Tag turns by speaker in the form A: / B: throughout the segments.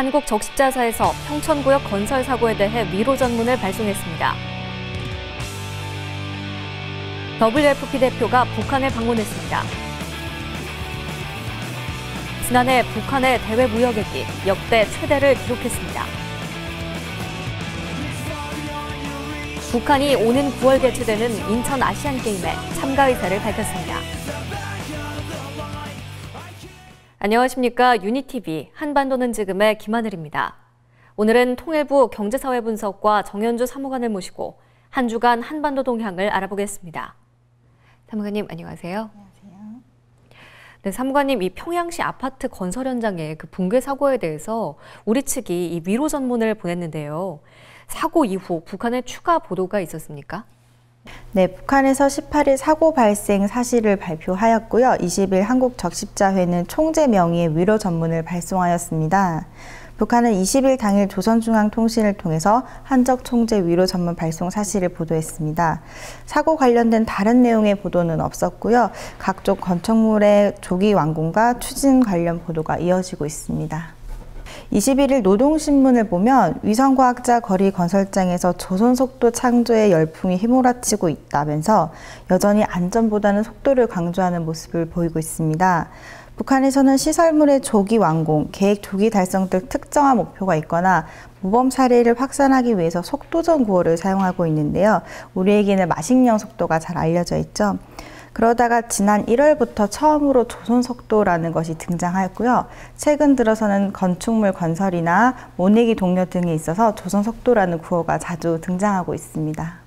A: 한국적십자사에서 평천구역 건설 사고에 대해 위로 전문을 발송했습니다. WFP 대표가 북한을 방문했습니다. 지난해 북한의 대외 무역액이 역대 최대를 기록했습니다. 북한이 오는 9월 개최되는 인천 아시안게임에 참가 의사를 밝혔습니다. 안녕하십니까. 유니TV 한반도는 지금의 김하늘입니다. 오늘은 통일부 경제사회 분석과 정현주 사무관을 모시고 한 주간 한반도 동향을 알아보겠습니다. 사무관님 안녕하세요.
B: 안녕하세요.
A: 네, 사무관님, 이 평양시 아파트 건설 현장의 그 붕괴 사고에 대해서 우리 측이 이 위로 전문을 보냈는데요. 사고 이후 북한의 추가 보도가 있었습니까?
B: 네, 북한에서 18일 사고 발생 사실을 발표하였고요. 20일 한국적십자회는 총재 명의의 위로 전문을 발송하였습니다. 북한은 20일 당일 조선중앙통신을 통해서 한적 총재 위로 전문 발송 사실을 보도했습니다. 사고 관련된 다른 내용의 보도는 없었고요. 각종 건축물의 조기 완공과 추진 관련 보도가 이어지고 있습니다. 21일 노동신문을 보면 위성과학자 거리 건설장에서 조선속도 창조의 열풍이 휘몰아치고 있다면서 여전히 안전보다는 속도를 강조하는 모습을 보이고 있습니다. 북한에서는 시설물의 조기 완공, 계획 조기 달성 등 특정한 목표가 있거나 모범 사례를 확산하기 위해서 속도전 구호를 사용하고 있는데요. 우리에게는 마식령 속도가 잘 알려져 있죠. 그러다가 지난 1월부터 처음으로 조선속도라는 것이 등장하였고요. 최근 들어서는 건축물 건설이나 모내기 동료 등에 있어서 조선속도라는 구호가 자주 등장하고 있습니다.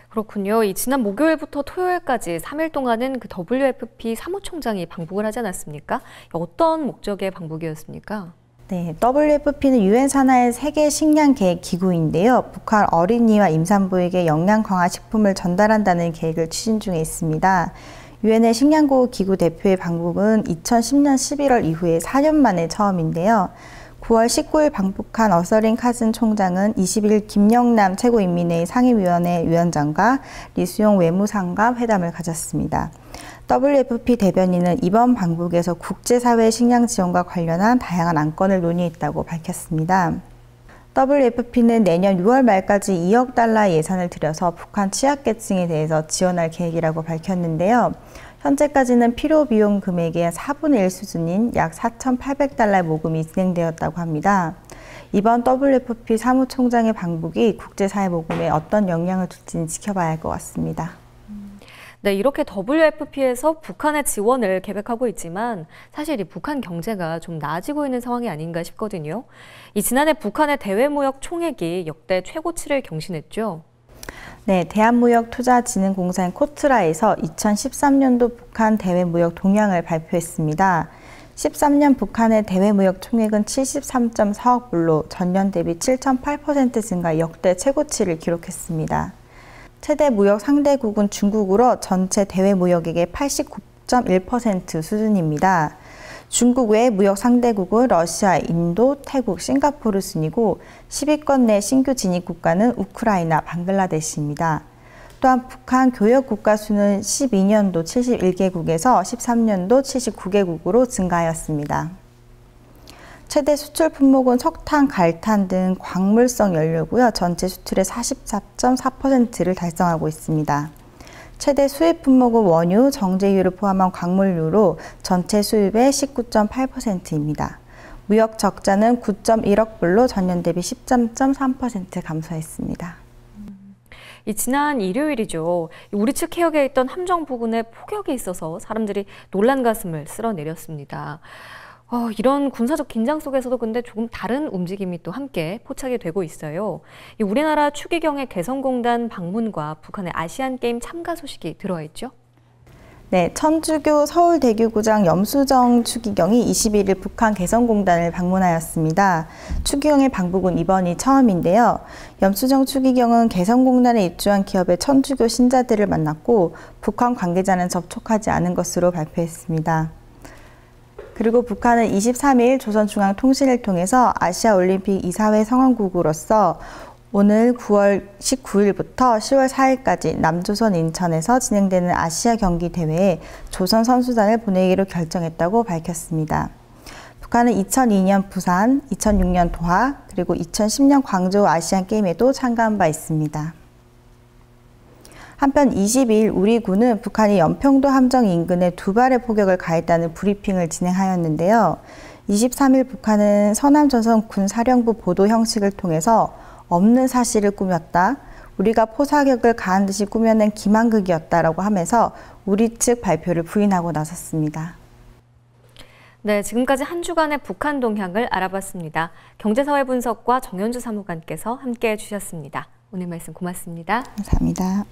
A: 그렇군요. 지난 목요일부터 토요일까지 3일 동안은 그 WFP 사무총장이 방북을 하지 않았습니까? 어떤 목적의 방북이었습니까?
B: 네, WFP는 유엔 산하의 세계 식량 계획 기구인데요. 북한 어린이와 임산부에게 영양 강화 식품을 전달한다는 계획을 추진 중에 있습니다. 유엔의 식량고급 기구 대표의 방북은 2010년 11월 이후에 4년 만에 처음인데요. 9월 19일 방북한 어서린 카슨 총장은 20일 김영남 최고인민회의 상임위원회 위원장과 리수용 외무상과 회담을 가졌습니다. WFP 대변인은 이번 방북에서 국제사회 식량 지원과 관련한 다양한 안건을 논의했다고 밝혔습니다. WFP는 내년 6월 말까지 2억 달러 예산을 들여서 북한 취약계층에 대해서 지원할 계획이라고 밝혔는데요. 현재까지는 필요 비용 금액의 4분의 1 수준인 약 4,800달러의 모금이 진행되었다고 합니다. 이번 WFP 사무총장의 방북이 국제사회 모금에 어떤 영향을 줄지는 지켜봐야 할 것 같습니다.
A: 네, 이렇게 WFP에서 북한의 지원을 계획하고 있지만 사실 이 북한 경제가 좀 나아지고 있는 상황이 아닌가 싶거든요. 지난해 북한의 대외무역 총액이 역대 최고치를 경신했죠.
B: 네, 대한무역투자진흥공사인 코트라에서 2013년도 북한 대외무역 동향을 발표했습니다. 13년 북한의 대외무역 총액은 73.4억 불로 전년 대비 7.8% 증가 역대 최고치를 기록했습니다. 최대 무역 상대국은 중국으로 전체 대외 무역액의 89.1% 수준입니다. 중국 외 무역 상대국은 러시아, 인도, 태국, 싱가포르 순이고 10위권 내 신규 진입 국가는 우크라이나, 방글라데시입니다. 또한 북한 교역 국가 수는 12년도 71개국에서 13년도 79개국으로 증가하였습니다. 최대 수출 품목은 석탄, 갈탄 등 광물성 연료고요. 전체 수출의 44.4%를 달성하고 있습니다. 최대 수입 품목은 원유, 정제유를 포함한 광물유로 전체 수입의 19.8%입니다. 무역 적자는 9.1억 불로 전년 대비 13.3% 감소했습니다.
A: 지난 일요일이죠. 우리 측 해역에 있던 함정 부근에 폭격이 있어서 사람들이 놀란 가슴을 쓸어내렸습니다. 이런 군사적 긴장 속에서도 근데 조금 다른 움직임이 또 함께 포착이 되고 있어요. 우리나라 추기경의 개성공단 방문과 북한의 아시안게임 참가 소식이 들어와 있죠?
B: 네, 천주교 서울대교구장 염수정 추기경이 21일 북한 개성공단을 방문하였습니다. 추기경의 방북은 이번이 처음인데요. 염수정 추기경은 개성공단에 입주한 기업의 천주교 신자들을 만났고 북한 관계자는 접촉하지 않은 것으로 발표했습니다. 그리고 북한은 23일 조선중앙통신을 통해서 아시아올림픽 이사회 성원국으로서 오늘 9월 19일부터 10월 4일까지 남조선 인천에서 진행되는 아시아 경기 대회에 조선 선수단을 보내기로 결정했다고 밝혔습니다. 북한은 2002년 부산, 2006년 도하, 그리고 2010년 광저우 아시안게임에도 참가한 바 있습니다. 한편 22일 우리 군은 북한이 연평도 함정 인근에 2발의 포격을 가했다는 브리핑을 진행하였는데요. 23일 북한은 서남조선 군사령부 보도 형식을 통해서 없는 사실을 꾸몄다, 우리가 포사격을 가한 듯이 꾸며낸 기만극이었다라고 하면서 우리 측 발표를 부인하고 나섰습니다.
A: 네, 지금까지 한 주간의 북한 동향을 알아봤습니다. 경제사회 분석과 정현주 사무관께서 함께해 주셨습니다. 오늘 말씀 고맙습니다.
B: 감사합니다.